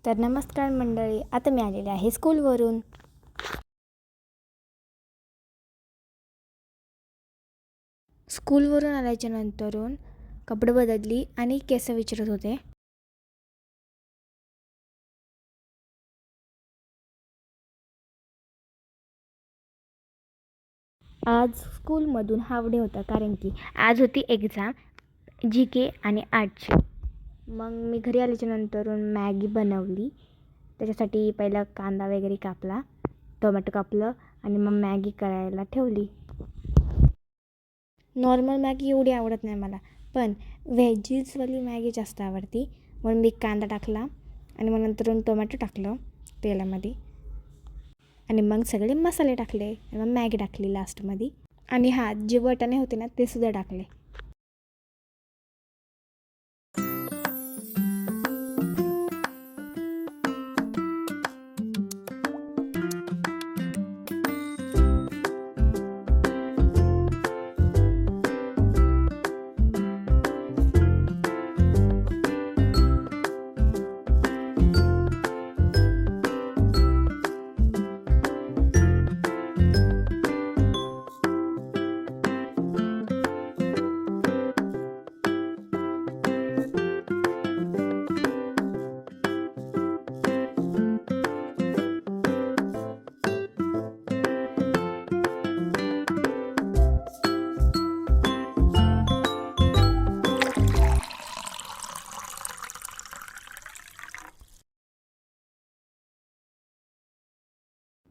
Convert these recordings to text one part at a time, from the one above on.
तर नमस्कार मंडळी, आता मी आलेले आहे स्कूलवरून. स्कूलवरून आल्याच्या नंतरून कपडे बदलली आणि केस विचारत होते. आज स्कूलमधून हाफ डे होता, कारण की आज होती एक्झाम GK आणि आर्टची. मग मी घरी आल्याच्या नंतरून मॅगी बनवली. त्याच्यासाठी पहिला कांदा वगैरे कापला, टोमॅटो कापलं आणि मग मॅगी करायला ठेवली. नॉर्मल मॅगी एवढी आवडत नाही मला, पण व्हेजीसवाली मॅगी जास्त आवडती. म्हणून मी कांदा टाकला आणि मग नंतरून टोमॅटो टाकलं तेलामध्ये आणि मग सगळे मसाले टाकले आणि मग मॅगी टाकली लास्टमध्ये. आणि जे वाटाणे होते ना ते सुद्धा टाकले.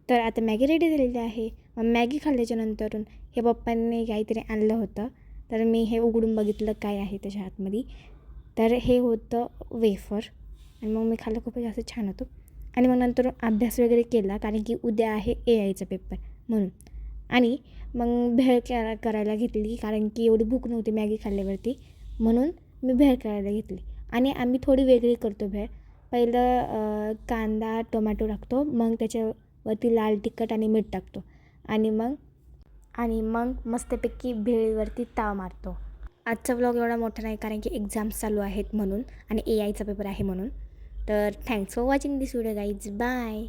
तर आता मॅगी रेडी झालेली आहे. मग मॅगी खाल्ल्याच्या नंतरून हे पप्पांनी काहीतरी आणलं होतं, तर मी हे उघडून बघितलं काय आहे त्याच्या आतमध्ये. तर हे होतं वेफर आणि मग मी खाल्लं, खूप जास्त छान होतं. आणि मग नंतर अभ्यास वगैरे केला, कारण की उद्या आहे AIचा पेपर म्हणून. आणि मग भेळ करायला घेतली, कारण की एवढी भूक नव्हती मॅगी खाल्ल्यावरती, म्हणून मी भेळ करायला घेतली. आणि आम्ही थोडी वेगळी करतो भेळ. पहिलं कांदा टोमॅटो टाकतो, मग त्याच्यावरती लाल तिखट आणि मीठ टाकतो आणि मग मस्तपैकी भेळीवरती ताव मारतो. आजचा व्लॉग एवढा मोठा नाही, कारण की एक्झाम्स चालू आहेत म्हणून आणि AIचा पेपर आहे म्हणून. तर thanks for watching this video guys. Bye.